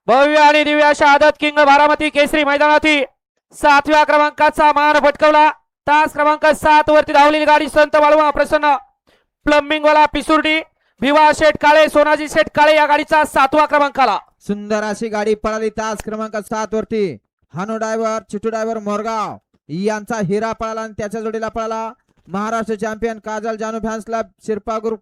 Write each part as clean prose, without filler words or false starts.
भव्य आणि दिव्य अशा आदत किंग बारामती केसरी मैदानातील 7व्या क्रमांकाचा मान पटकवला। तास क्रमांक 7 वरती धावलेली गाडी संत बाळवा प्रसन्न प्लंबिंग वाला पिसुर्डी भिवा शेठ काळे सोनाजी शेठ काळे या गाडीचा 7वा क्रमांक आला। सुंदर अशी गाडी पळाली तास क्रमांक 7 वरती हानू ड्रायव्हर चिटू ड्रायव्हर मोरगाव यांचा हिरा पळाला आणि त्याच्या जोडीला पळाला महाराष्ट्र चॅम्पियन काजल जानू फॅन्स क्लब शिरपा ग्रुप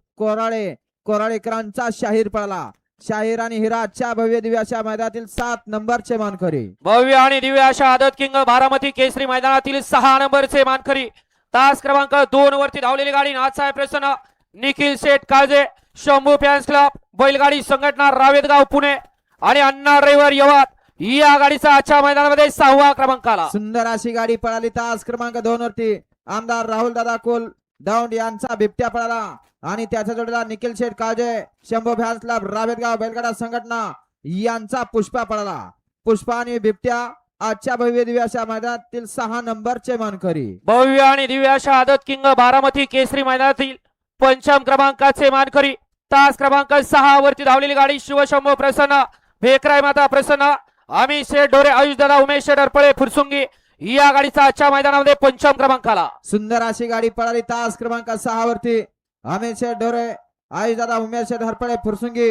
कोराळेकरांचा शाहीर पळाला। शाहीर आणि हिरा आजच्या भव्य दिव्य अशा मैदानातील 7 नंबरचे मानकरी। भव्य आणि दिव्य अशा आदत किंग बारामती केसरी मैदानातील 6 नंबरचे मानकरी तास क्रमांक 2 वरती धावलेली गाडी नाथसाहेब प्रसन्न निखिल शेठ काळजे शंभू फॅन्स क्लब बैलगाडी संघटना रावेतगाव पुणे आणि अण्णा ड्रायव्हर यवत या गाडीचा आजच्या मैदानामध्ये 6वा क्रमांक आला। सुंदर अशी गाडी पळाली तास क्रमांक 2 वरती आमदार राहुल दादा कुल दौंड यांचा बिबट्या पळाला आणि त्याच्या जोडीला निखिल शेठ काळजे शंभू फॅन्स क्लब रावेतगाव बैलगाडा संघटना यांचा पुष्पा पळाला। पुष्पा आणि बिबट्या आजच्या भव्य दिव्य अशा मैदानातील 6 नंबरचे मानकरी। भव्य आणि दिव्य अशा आदत किंग बारामती केसरी मैदानातील 5म क्रमांकाचे मानकरी तास क्रमांक 6 वरती धावलेली गाडी शिवशंभू प्रसन्न भेकराय माता प्रसन्न अमित शेठ ढोरे आयुष दादा उमेश शेठ अरपळे फुरसुंगी या गाडीचा आजच्या मैदानामध्ये 5म क्रमांक आला। सुंदर अशी गाडी पळाली तास क्रमांक 6 वरती अमित शेठ ढोरे आयुष दादा उमेश शेठ हरपळे फुरसुंगी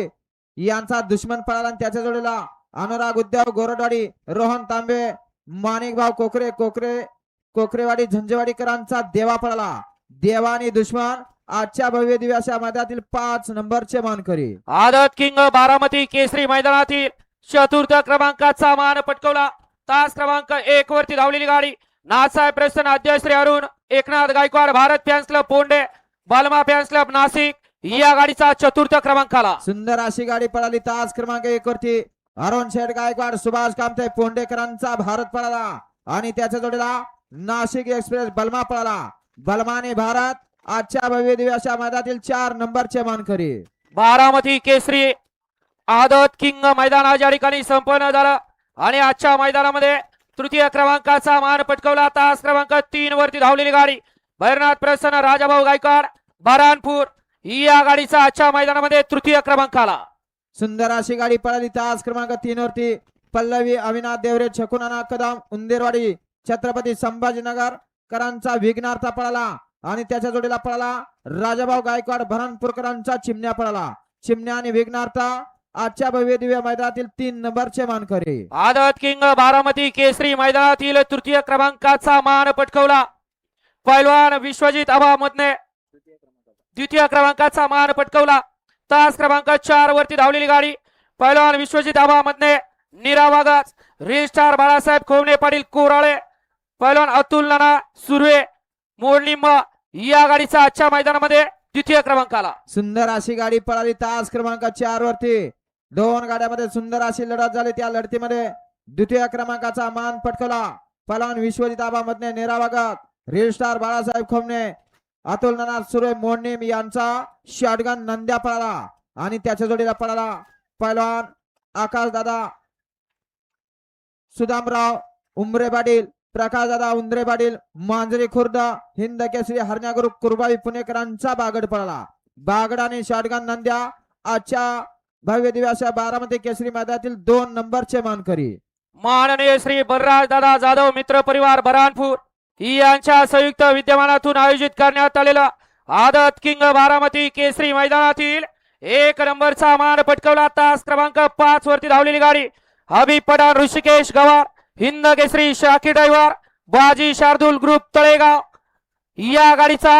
यांचा दुश्मन पळाला आणि त्याच्या जोडीला अनुराग उद्योग गोरडवाडी रोहन तांबे माणिकभाऊ कोकरेवाडी झंजेवाडीकरांचा देवा पळाला। देवा आणि दुश्मन आजच्या भव्य दिव्य अशा मैदानातील 5 नंबरचे मानकरी। आदत किंग बारामती केसरी मैदानातील 4th क्रमांकाचा मान पटकवला। तास क्रमांक 1 वरती धावलेली गाडी नाथसाहेब प्रसन्न अध्यक्ष श्री अरुण एकनाथ गायकवाड भारत फॅन्स क्लब पोंडे बालमा फॅन्स क्लब नाशिक या गाडीचा 4th क्रमांक आला। सुंदर अशी गाडी पळाली तास क्रमांक 1 वरती अरुण शेठ गायकवाड सुभाष कामते पोंडेकरांचा भारत पळाला आणि त्याच्या जोडीला नाशिक एक्सप्रेस बलमा पळाला। बलमाने भारत आजच्या भव्य दिव्य अशा मैदानातील 4 नंबरचे मानकरी। बारामती केसरी आदत किंग मैदान ज्या ठिकाणी संपन्न झालं आणि आजच्या मैदानामध्ये 3य क्रमांकाचा मान पटकवला। तास क्रमांक 3 वरती धावलेली गाडी भैरनाथ प्रसन्न राजाभाऊ गायकवाड बरानपूर या गाडीचा आजच्या मैदानामध्ये 3य क्रमांक आला। सुंदर अशी गाडी पळाली तास क्रमांक 3 वरती पल्लवी अविनाथ देवरे छकुनाना कदम उंदेरवाडी छत्रपती संभाजीनगर करांचा विघ्नार्थ पळाला आणि त्याच्या जोडीला पळाला राजाभाऊ गायकवाड भरणपूरकरांचा चिमण्या पळाला। चिमण्या आणि विघ्नार्थ आजच्या भव्य दिव्य मैदानातील 3 नंबरचे मानकरी। आदत किंग बारामती केसरी मैदानातील 3य क्रमांकाचा मान पटकवला पैलवान विश्वजित आबा मदने 2य क्रमांकाचा मान पटकवला। तास क्रमांक 4 वरती धावलेली गाडी पैलवान विश्वजित आबा मदने निरावागज रील स्टार बाळासाहेब खोमणे पाटील कोराळे पैलवान अतुल नाना सुर्वे मोडलिंब या गाडीचा आजच्या मैदानामध्ये 2य क्रमांक आला। सुंदर अशी गाडी पळाली तास क्रमांक 4 वरती 2 गाड्यामध्ये सुंदर अशी लढत झाली। त्या लढतीमध्ये 2य क्रमांकाचा मान पटकवला पैलवान विश्वजित आबा मदने निरावागज रील स्टार बाळासाहेब खोमणे अतुल नाना सुर्वे मोडनिम यांचा शॉटगन नंद्या पळाला आणि त्याच्या जोडीला पळाला पैलवान आकाश दादा सुदामराव उमरे पाटील प्रकाश दादा उंद्रे पाटील मांजरी खुर्द हिंद केसरी हरण्या ग्रुप कुरबाई पुणेकरांचा बागड पळाला। बागड आणि शॉटगन नंद्या आजच्या भव्य दिव्य अशा बारामती केसरी मैदानातील 2 नंबरचे मानकरी। माननीय श्री बलराज दादा जाधव मित्र परिवार बरानपूर यांच्या संयुक्त विद्यमानातून आयोजित करण्यात आलेला आदत किंग बारामती केसरी मैदानातील 1 नंबरचा मान पटकवला। तास क्रमांक 5 वरती धावलेली गाडी हबीब पठाण ऋषिकेश गवार हिंद केसरी शाकी ड्रायव्हर बाजी शार्दूल ग्रुप तळेगाव या गाडीचा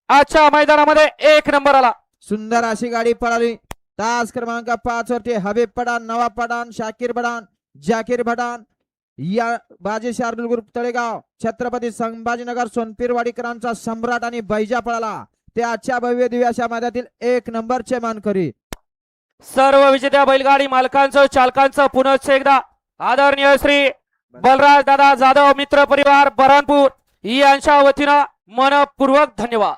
आजच्या मैदानामध्ये 1 नंबर आला। सुंदर अशी गाडी पळाली तास क्रमांक 5 वरती हबीब पठाण नवाब पठाण शाकीर पठाण जाकीर पठाण या बाजी शार्दूल ग्रुप तळेगाव छत्रपती संभाजीनगर सोनपीरवाडीकरांचा सम्राट आणि बैजा पळाला। ते आजच्या भव्य दिव्य अशा मैदानातील 1 नंबरचे मानकरी। सर्व विजेत्या बैलगाडी मालकांचं चालकांचं पुनश्च एकदा आदरणीय श्री बलराज दादा जाधव मित्र परिवार बरानपूर यांच्या वतीनं मनपूर्वक धन्यवाद।